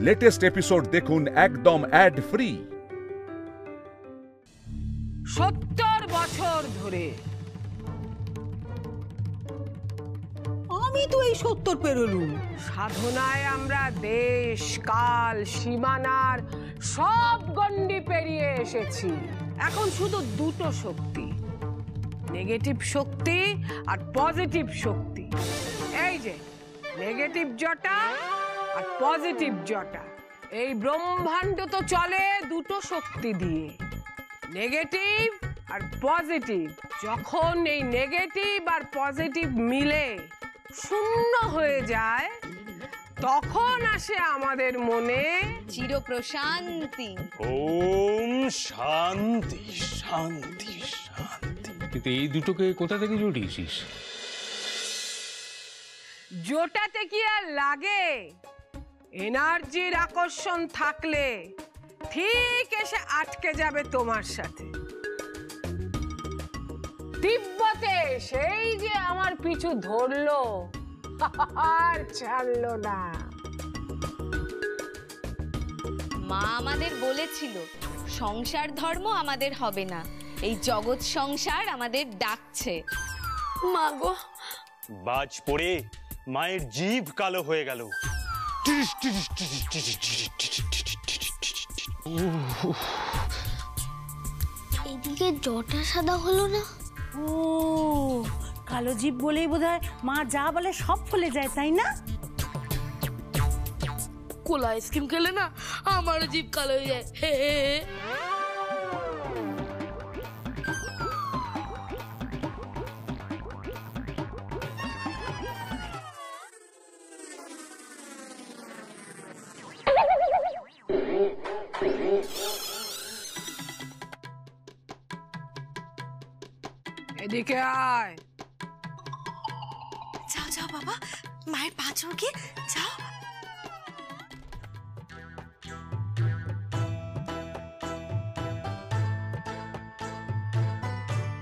Latest episode দেখুন একদম add free. 70 বছর ধরে আমি তো এই 70 পেরোলুম। সাধনায় আমরা দেশ কাল সীমানার সব গণ্ডি পেরিয়ে এসেছি। এখন শুধু দুটো শক্তি, নেগেটিভ শক্তি আর পজিটিভ শক্তি। এই যে নেগেটিভ জটা আর পজিটিভ জটা, এই ব্রহ্মাণ্ড তো চলে দুটো শক্তি দিয়ে, নেগেটিভ আর পজিটিভ। যখন এই নেগেটিভ আর পজিটিভ মিলে শূন্য হয়ে যায়, তখন আসে আমাদের মনে চির প্রশান্তি। ওম শান্তি শান্তি শান্তি। কিন্তু এই দুটোকে কোথা থেকে জুটিয়েছিস? জোটাতে কি আর লাগে? এনার্জির আকর্ষণ থাকলে ঠিক এসে আটকে যাবে তোমার সাথে। তিব্বতে সেই যে আমার পিছু ধরলো, আর ছাড়লো না। মা আমাদের বলেছিল সংসার ধর্ম আমাদের হবে না, এই জগৎ সংসার আমাদের ডাকছে। মা গো, বাজ পড়ে মায়ের জিভ কালো হয়ে গেল। এদিকে জটা সাদা হলো না। ও কালো জিভ বলেই বোধহয় মা যা বলে সব ফলে যায়, তাই না? কোলা আইসক্রিম খেলে না আমারও জিভ কালো হয়ে যায়। হে হে হে। এদিকে আয়। যাও যাও বাবা, মায়ের পা চড়কে যাও।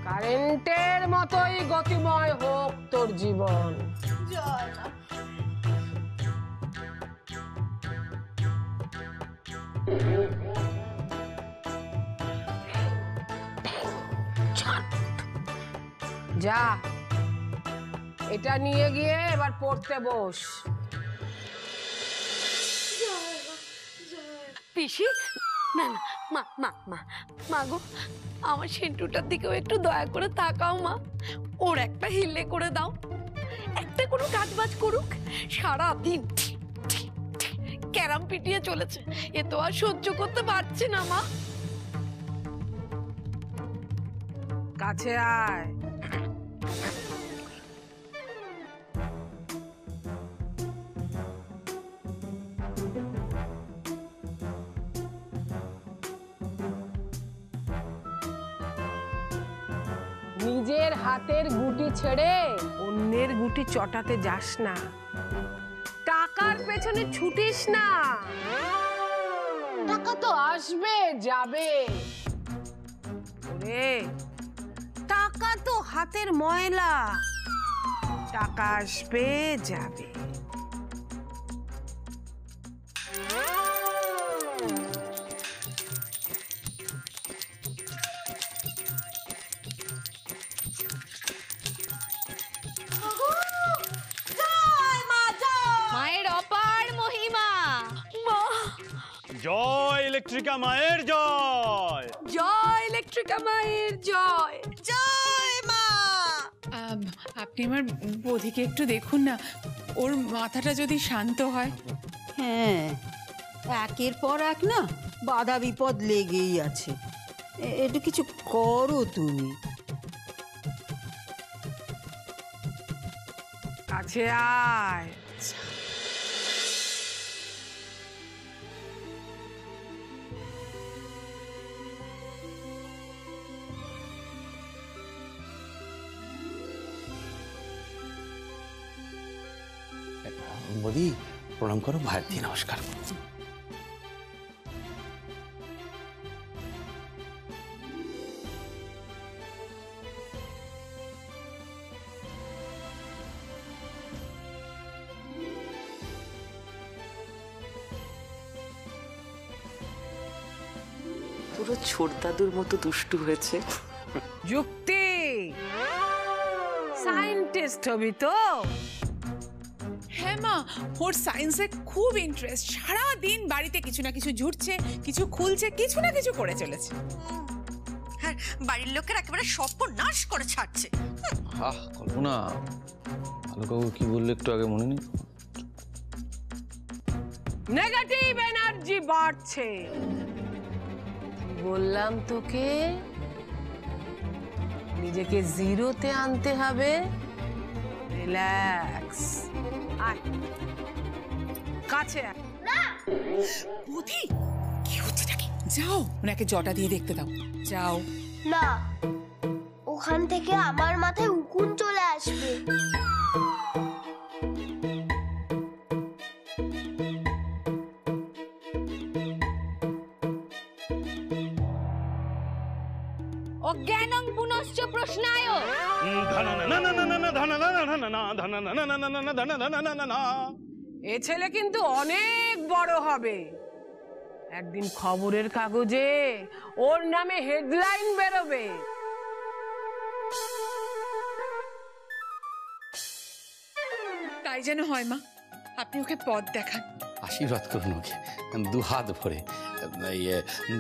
কারেন্টের মতোই গতিময় হোক তোর জীবন। যা, এটা নিয়ে গিয়ে এবার পড়তে বস। পিসি, না না, মা মা মা মা গো, আমার সেন্টুটার দিকেও একটু দয়া করে তাকাও মা। ওর একটা হিলে করে দাও, একটা কোনো কাজ বাজ করুক। সারা দিন ক্যারাম পিটিয়ে চলেছে, এ তো আর সহ্য করতে পারছি না মা। কাছে আয়। নিজের হাতের গুটি ছেড়ে অন্যের গুটি চটাতে যাস না, টাকার পেছনে ছুটিস না। টাকা তো আসবে যাবে, ওরে টাকা তো হাতের ময়লা, টাকা আসবে যাবে। মায়ের অপার মহিমা। মা, জয় ইলেকট্রিকা মায়ের জয়। জয় ইলেকট্রিকা মায়ের জয়। জয় মা। আপনি আমার বৌদিকে একটু দেখুন না, ওর মাথাটা যদি শান্ত হয়। হ্যাঁ, একের পর এক না বাধা বিপদ লেগেই আছে। একটু কিছু করো তুমি। কাছে আয়। বৌদি প্রণাম করো, ভারতী নমস্কার। পুরো ছোট দাদুর মতো দুষ্টু হয়েছে। যুক্তি, সায়েন্টিস্ট হবি তো? হ্যাঁ মা, ওর সায়েন্সে খুব ইন্টারেস্ট। সারা দিন বাড়িতে কিছু না কিছু ঝুটছে, কিছু খুলছে, কিছু না কিছু করে চলেছে। আর বাড়ির লোকের একেবারে সর্বনাশ করে ছাড়ছে। আহ কল্পনা, আলো কাকু কি বললে একটু আগে মনে নেই? নেগেটিভ এনার্জি বাড়ছে। বললাম তোকে নিজেকে জিরোতে আনতে হবে। রিল্যাক্স, আয় কাছে আয়। বুদ্ধি কি হচ্ছে নাকি? যাও ওনাকে জটা দিয়ে দেখতে দাও, যাও। না, ওখান থেকে আমার মাথায় উকুন চলে আসবে। অজ্ঞানং পুনশ্চ প্রশ্নায়। এ ছেলে কিন্তু অনেক বড় হবে। একদিন খবরের কাগজে ওর নামে হেডলাইন বেরোবে। তাই যেন হয় মা, আপনি ওকে পথ দেখান। আশীর্বাদ করুন ওকে, দু হাত ভরে,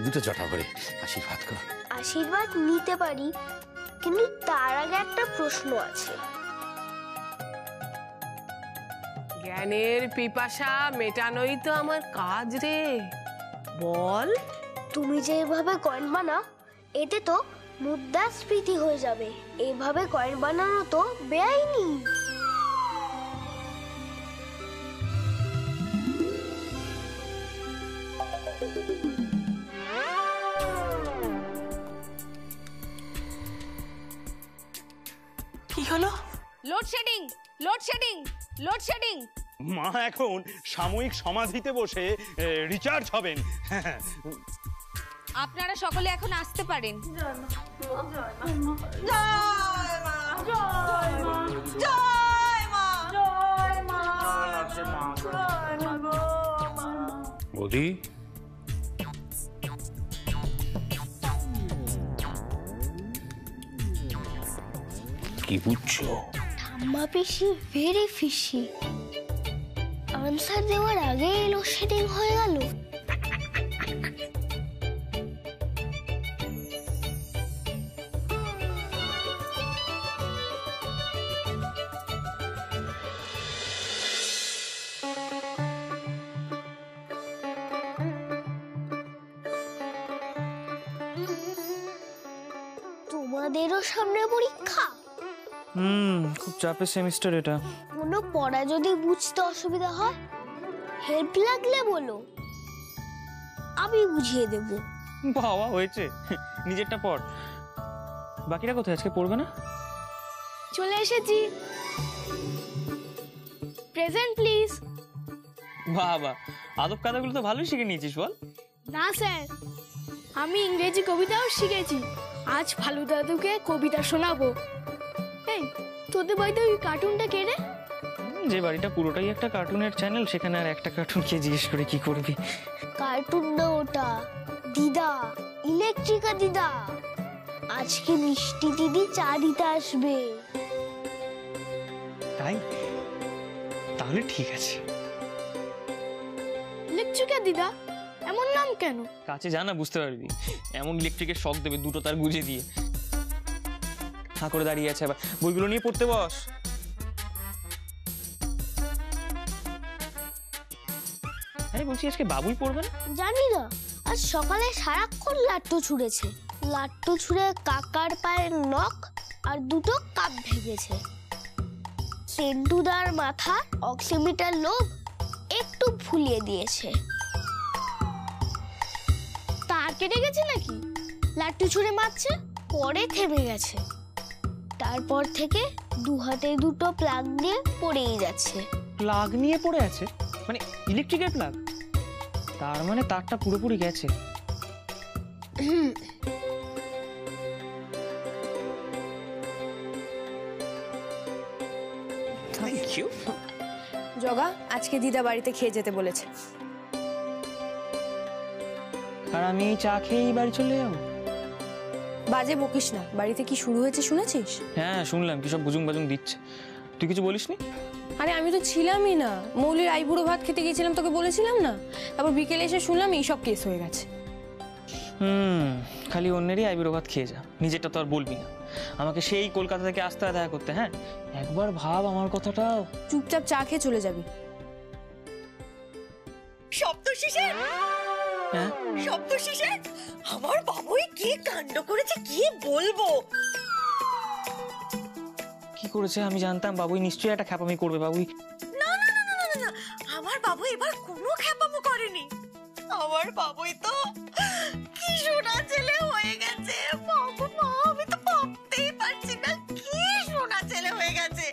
দুটো জটা ভরে আশীর্বাদ করুন। আশীর্বাদ নিতে পারি, কিন্তু তার আগে একটা প্রশ্ন আছে। জ্ঞানের পিপাসা মেটানোই তো আমার কাজ রে। বল। তুমি যে এভাবে কয়েন বানাও, এতে তো মুদ্রাস্ফীতি হয়ে যাবে। এইভাবে কয়েন বানানো তো বেআইনি। কি হলো? Load shedding, load shedding, load shedding. মা এখন সাময়িক সমাধিতে বসে রিচার্জ হবেন। আপনারা সকলে এখন আসতে পারেন। বৌদি, কি বুঝছো? ঠাম্মা পিসি ভেরি ফিশি। আনসার দেওয়ার আগে লোডশেডিং হয়ে গেল। তোমাদেরও সামনে পরীক্ষা? খুব চাপের সেমিস্টার এটা। কোনো পড়া যদি বুঝতে অসুবিধা হয়, হেল্প লাগলে বলো, আমি বুঝিয়ে দেব। বাবা হয়েছে, নিজেরটা পড়। বাকিরা কোথায়? আজকে পড়বে না? চলে এসেছি। Present please. বাবা, আদব কাদাগুলো তো ভালোই শিখে নিয়েছিস বল। না স্যার, আমি ইংরেজি কবিতাও শিখেছি। আজ ফালু দাদুকে কবিতা শোনাবো। এই, তোদের বাড়িতে ওই কার্টুনটা কে রে? যে বাড়িটা পুরোটাই একটা কার্টুনের চ্যানেল, সেখানে আর একটা কার্টুন কে জিজ্ঞেস করে কি করবি? কার্টুন না ওটা, দিদা, ইলেকট্রিকা দিদা। আজকে মিষ্টি দিদি চা দিতে আসবে। তাই? তাহলে ঠিক আছে। ইলেকট্রিকা দিদা, এমন নাম কেন? কাছে জানা বুঝতে পারবি। এমন ইলেকট্রিকের শক দেবে দুটো তার গুজে দিয়ে। হাঁ করে দাঁড়িয়ে আছে, আবার বইগুলো নিয়ে পড়তে বস। আরে বলছি, আজকে বাবুই পড়বে না? জানি না, আজ সকালে সারাক্ষণ লাট্টু ছুঁড়েছে। লাট্টু ছুঁড়ে কাকার পায়ের নখ আর দুটো কাপ ভেঙেছে। সেন্টুদার মাথা অক্সিমিটার লোভ একটু ফুলিয়ে দিয়েছে। তার কেটে গেছে নাকি? লাট্টু ছুঁড়ে মারছে, পরে থেমে গেছে। তারপর থেকে দু হাতে দুটো প্লাগ নিয়ে পড়েই যাচ্ছে। প্লাগ নিয়ে পড়ে আছে? মানে ইলেকট্রিকের প্লাগ? তার মানে তারটা পুরোপুরি গেছে। Thank you. জগা, আজকে দিদা বাড়িতে খেয়ে যেতে বলেছে। আর আমি চা খেয়েই বাড়ি চলে যাবো। বাজে বকিস না, বাড়িতে কি শুরু হয়েছে শুনেছিস? হ্যাঁ শুনলাম, কি সব বুজুং বাজুং দিচ্ছে। তুই কিছু বলিসনি? আরে আমি তো ছিলামই না, মৌলির আইবুড়ো ভাত খেতে গিয়েছিলাম, তোকে বলেছিলাম না। তারপর বিকেলে এসে শুনলাম এইসব কেস হয়ে গেছে। খালি অন্যেরই আইবুড়ো ভাত খেয়ে যা, নিজেরটা তো আর বলবি না। আমাকে সেই কলকাতা থেকে আসতে হয় দেখা করতে। হ্যাঁ একবার ভাব আমার কথাটাও। চুপচাপ চা খেয়ে চলে যাবি। সপ্তশিশে, হ্যাঁ সপ্তশিশে, আমার বাবুই কি কাণ্ড করেছে কি বলবো। কি করেছে? আমি জানতাম বাবুই নিশ্চয়ই একটা খ্যাপামি করবে। বাবুই না না না না না, আমার বাবু এবার কোনো খ্যাপামো করেনি। আমার বাবুই তো কি সোনা ছেলে হয়ে গেছে। বাবু মা, আমি তো ভাবতেই পারছি না কি সোনা ছেলে হয়ে গেছে।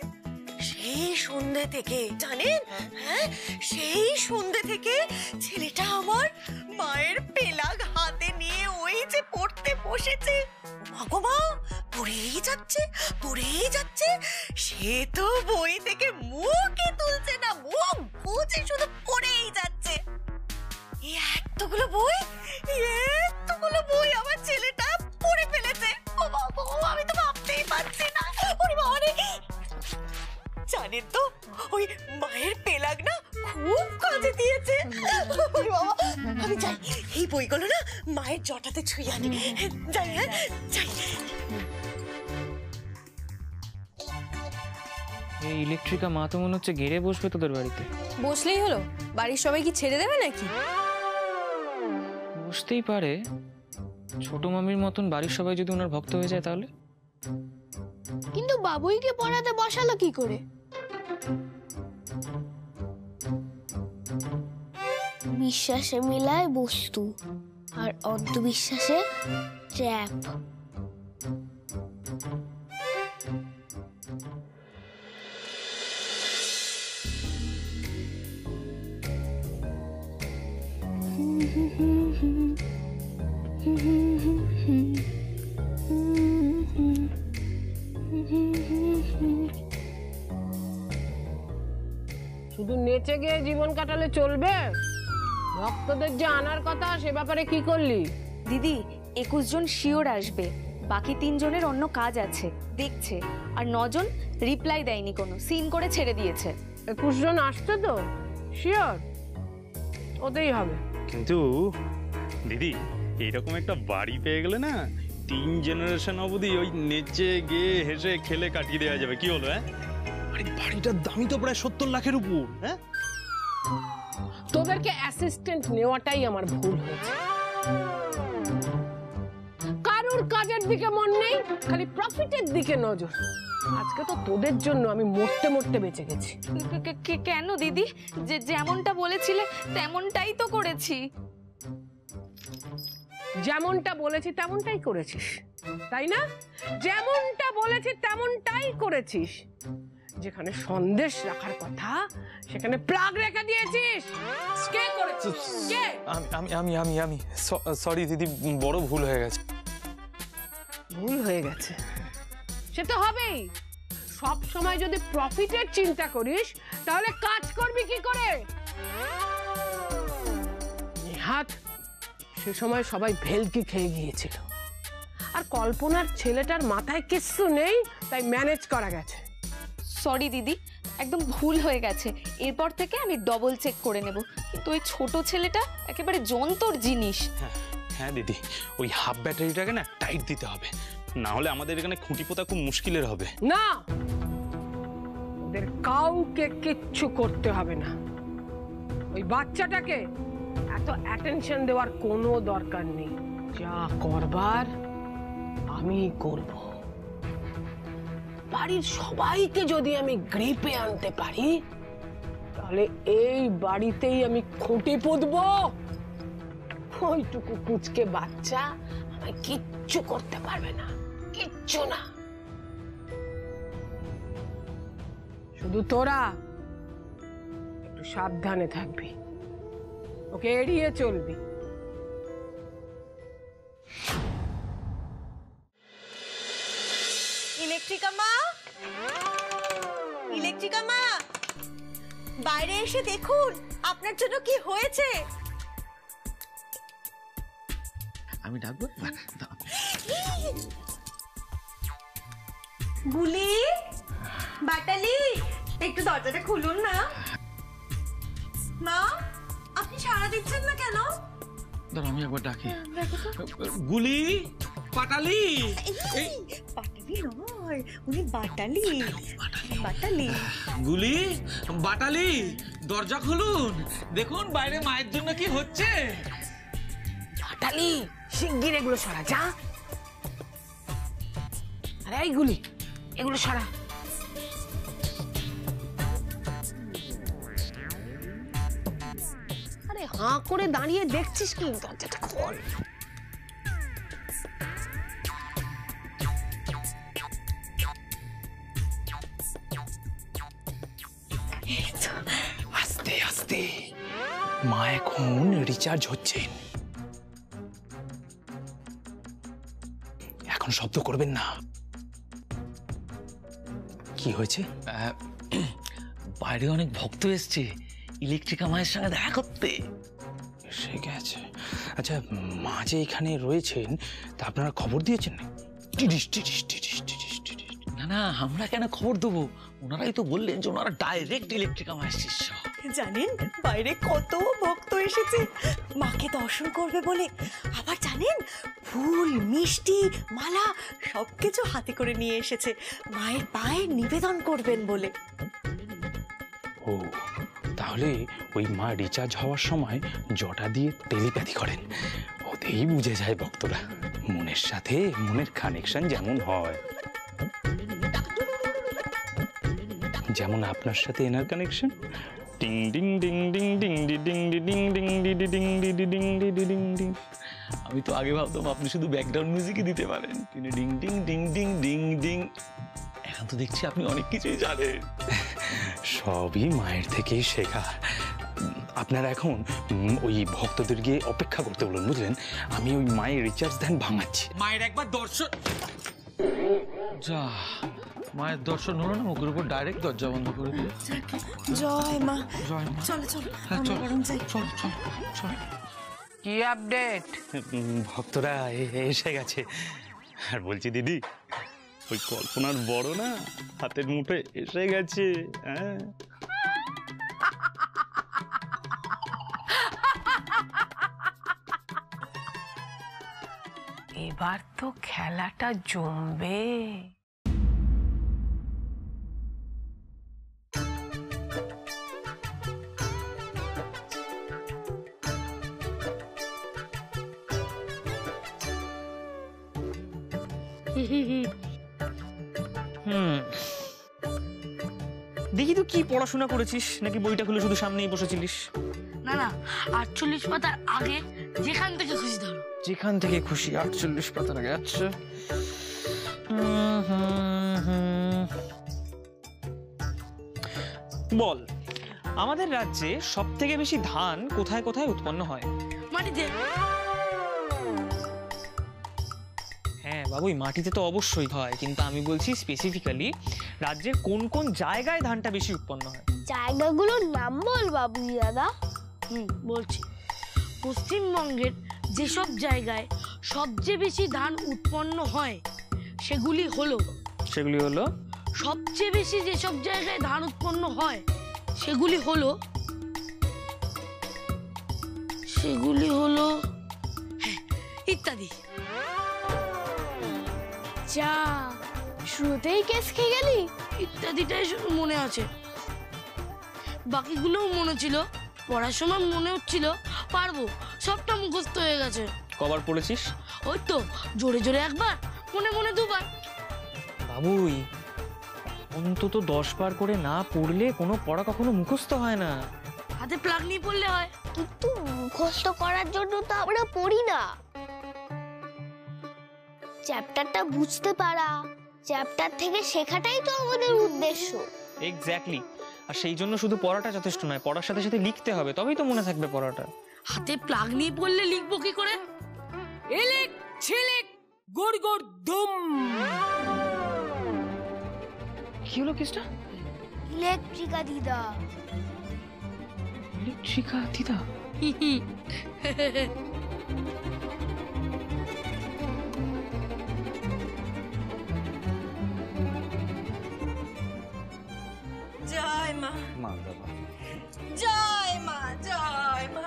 সেই সন্ধ্যে থেকে জানেন, হ্যাঁ সেই সন্ধ্যে থেকে ছেলেটা আমার মায়ের পেলাগ হাতে নিয়ে ওই যে পড়তে বসেছে। মাগো মা, পড়েই যাচ্ছে পড়েই যাচ্ছে। সে তো বই থেকে মুখই তুলছে না, মুখ বুঝে শুধু পড়েই যাচ্ছে। এতগুলো বই আমার ছেলেটা পড়ে ফেলেছে। ও বাবা, আমি তো ভাবতেই পারছি না। ওরে বাবা রে, জানেন তো ওই মায়ের পেলাগ না খুব কাজে দিয়েছে। ওরে বাবা, আমি যাই এই বইগুলো না মায়ের জটাতে ছুঁয়ে আনি। যাই, হ্যাঁ যাই। এই ইলেকট্রিকা মা তো মনে হচ্ছে গেড়ে বসবে তোদের বাড়িতে। বসলেই হলো? বাড়ির সবাই কি ছেড়ে দেবে নাকি? বসতেই পারে, ছোট মামির মতন বাড়ির সবাই যদি ওনার ভক্ত হয়ে যায় তাহলে। কিন্তু বাবুইকে পড়াতে বসালো কি করে? বিশ্বাসে মেলায় বস্তু আর অন্ধবিশ্বাসে ট্র্যাপ। শুধু নেচে গিয়ে জীবন কাটালে চলবে? ভক্তদের যে আনার কথা সে ব্যাপারে কি করলি? দিদি 21 জন শিওর আসবে, বাকি 3 জনের অন্য কাজ আছে দেখছে, আর 9 জন রিপ্লাই দেয়নি, কোনো সিন করে ছেড়ে দিয়েছে। 21 জন আসছে তো শিওর, ওতেই হবে। কিন্তু দিদি এইরকম একটা বাড়ি পেয়ে গেলে না 3 জেনারেশন অবধি ওই নেচে গিয়ে হেসে খেলে কাটিয়ে দেওয়া যাবে। কি হলো? হ্যাঁ, আরে বাড়িটার দামই তো প্রায় 70 লাখের উপর। হ্যাঁ, তোদেরকে অ্যাসিস্ট্যান্ট নেওয়াটাই আমার ভুল হয়েছে। কারোর কাজের দিকে মন নেই, খালি প্রফিটের দিকে নজর। আজকে তো তোদের জন্য আমি মরতে মরতে বেঁচে গেছি। কেন দিদি? যে যেমনটা বলেছিলে তেমনটাই তো করেছি। যেমনটা বলেছি তেমনটাই করেছিস, তাই না? যেমনটা বলেছি তেমনটাই করেছিস। যেখানে সন্দেশ রাখার কথা সেখানে প্লাগ রেখে দিয়েছিস। কে করেছে? কে? আমি সরি দিদি, বড় ভুল হয়ে গেছে। ভুল হয়ে গেছে সে তো হবেই। সব সময় যদি প্রফিটের চিন্তা করিস তাহলে কাজ করবি কি করে? নিহাত সে সময় সবাই ভেলকি খেয়ে গিয়েছিল, আর কল্পনার ছেলেটার মাথায় কিচ্ছু নেই, তাই ম্যানেজ করা গেছে। সরি দিদি, একদম ভুল হয়ে গেছে। এরপর থেকে আমি ডবল চেক করে নেব। কিন্তু ওই ছোট ছেলেটা একেবারে যন্তর জিনিস। হ্যাঁ দিদি, ওই হাফ ব্যাটারিটাকে না টাইট দিতে হবে, না হলে আমাদের এখানে খুঁটি পোতা খুব মুশকিলের হবে। না, ওদের কাউকে কিচ্ছু করতে হবে না। ওই বাচ্চাটাকে এত অ্যাটেনশন দেওয়ার কোনো দরকার নেই। যা করবার আমি করব। বাড়ির সবাইকে যদি আমি গ্রিপে আনতে পারি তাহলে এই বাড়িতেই আমি খুঁটি পুঁতবো। ওইটুকু কুচকে বাচ্চা আমায় কিচ্ছু করতে পারবে না, কিচ্ছু না। শুধু তোরা একটু সাবধানে থাকবি, ওকে এড়িয়ে চলবি। ইলেকট্রিকা মা, ইলেকট্রিকা মা, বাইরে এসে দেখুন আপনার জন্য কি হয়েছে। আমি ডাকবো। গুলি, বাটালি, একটু দরজাটা খুলুন না। মা, আপনি সাড়া দিচ্ছেন না কেন? দাঁড়া আমি একবার ডাকি। গুলি, পাটালি। পাটালি নয়, উনি বাটালি। বাটালি। গুলি, বাটালি, দরজা খুলুন, দেখুন বাইরে মায়ের জন্য কি হচ্ছে। বাটালি, শিগগির এগুলো সরা, যা। আরে এইগুলি, এগুলো সরা। আরে হাঁ করে দাঁড়িয়ে দেখছিস কি? দরজাটা খোল। আস্তে আস্তে মা এখন রিচার্জ হচ্ছেন, এখন শব্দ করবেন না। কি হয়েছে? বাইরে অনেক ভক্ত এসছে ইলেকট্রিকা মায়ের সঙ্গে দেখা করতে। এসে গেছে। আচ্ছা, মা যে এখানে রয়েছেন তা আপনারা খবর দিয়েছেন না? না না, আমরা কেন খবর দেবো? ওনারাই তো বললেন যে ওনারা ডাইরেক্ট ইলেকট্রিকা মায়ের শিষ্য। জানেন বাইরে কত ভক্ত এসেছে মাকে দর্শন করবে বলে। আবার জানেন ফুল, মিষ্টি, মালা সবকিছু হাতে করে নিয়ে এসেছে মায়ের পায়ে নিবেদন করবেন বলে। ও, তাহলে ওই মা রিচার্জ হওয়ার সময় জটা দিয়ে টেলিপ্যাথি করেন। ওতেই বুঝে যায় ভক্তরা মনের সাথে মনের কানেকশন যেমন হয়, যেমন আপনার সাথে এনার connection. Ding ding ding ding ding ding ding ding ding ding ding ding. আমি তো আগে ভাবতাম আপনি শুধু ব্যাকগ্রাউন্ড মিউজিকই দিতে পারেন, ding ding ding ding ding ding. এখন তো দেখছি আপনি অনেক কিছুই জানেন। সবই মায়ের থেকেই শেখা। আপনারা এখন ওই ভক্তদের গিয়ে অপেক্ষা করতে বলুন, বুঝলেন? আমি ওই মায়ের রিচার্জ ধ্যান ভাঙাচ্ছি। মায়ের একবার দর্শন, যা মায়ের দর্শন হলো না, মুখের উপর ডাইরেক্ট দরজা বন্ধ করে দিল। জয় মা। জয় মা। চলো চলো, হ্যাঁ চল যাই। চল চল চল। কি আপডেট? ভক্তরা এসে গেছে। আর বলছি দিদি, ওই কল্পনার বড় না হাতের মুঠে এসে গেছে। হ্যাঁ, এবার তো খেলাটা জমবে। দেখি তো কি পড়াশোনা করেছিস, নাকি বইটা খুলে শুধু সামনেই বসেছিলিস? না না, 48 পাতার আগে যেখান থেকে খুশি ধরো। যেখান থেকে খুশি 48 পাতার আগে। আচ্ছা, বল, আমাদের রাজ্যে সব থেকে বেশি ধান কোথায় কোথায় উৎপন্ন হয়? মাটিতে। হ্যাঁ বাবু, মাটিতে তো অবশ্যই হয়, কিন্তু আমি বলছি স্পেসিফিক্যালি রাজ্যের কোন কোন জায়গায় ধানটা বেশি উৎপন্ন হয়। জায়গাগুলোর নাম বল বাবু দাদা। বলছি, পশ্চিমবঙ্গের যেসব জায়গায় সবচেয়ে বেশি ধান উৎপন্ন হয় সেগুলি হলো সবচেয়ে বেশি যেসব জায়গায় ধান উৎপন্ন হয় সেগুলি হলো হ্যাঁ, ইত্যাদি। যা, শুরুতেই কেস খেয়ে গেলি। ইত্যাদিটাই শুধু মনে আছে, বাকিগুলোও মনে ছিল। পড়ার সময় মনে হচ্ছিল পারবো, সবটা মুখস্থ হয়ে গেছে। কবার পড়েছিস? ওই তো জোরে জোরে একবার, মনে মনে দুবার। বাবুই, অন্তত 10 বার করে না পড়লে কোনো পড়া কখনো মুখস্থ হয় না। হাতে প্লাগ নিয়ে পড়লে হয়। কিন্তু মুখস্থ করার জন্য তো আমরা পড়ি না, চ্যাপ্টারটা বুঝতে পারা, চ্যাপ্টার থেকে শেখাটাই তো আমাদের উদ্দেশ্য। এক্স্যাক্টলি। আর সেই জন্য শুধু পড়াটা যথেষ্ট নয়, পড়ার সাথে সাথে লিখতে হবে, তবেই তো মনে থাকবে পড়াটা। হাতে প্লাগ নিয়ে পড়লে লিখবো কি করে? এলেক ছেলেক গোড় গোড় ধুম। কি হলো কেসটা? ইলেকট্রিকা দিদা। ইলেকট্রিকা দিদা? মা বাবা জয় মা, জয় মা।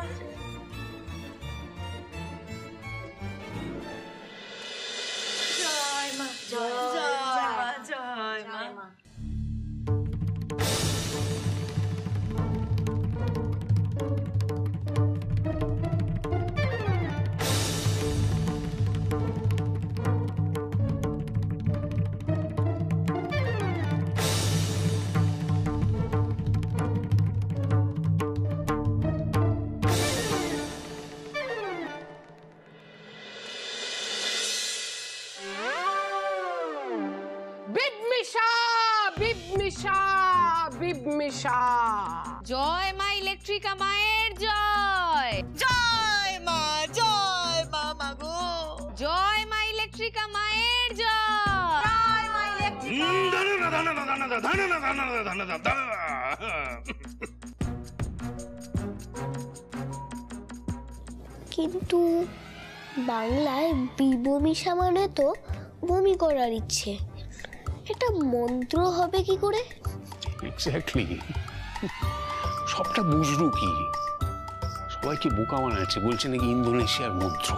জয় মা, জয় মা, জয় মা। জয় মা ইলেকট্রিকা মায়ের জয়। জয় মা, জয় মা মাগো। জয় মা ইলেকট্রিকা মায়ের জয়। জয় মা ইলেকট্রিকা। কিন্তু বাংলায় বিবমিশা মানে তো বমি করার ইচ্ছে, এটা মন্ত্র হবে কি করে? এক্স্যাক্টলি, সবটা বুঝলো কি? সবাইকে বোকা বানাচ্ছে, বলছে নাকি ইন্দোনেশিয়ার মন্ত্র।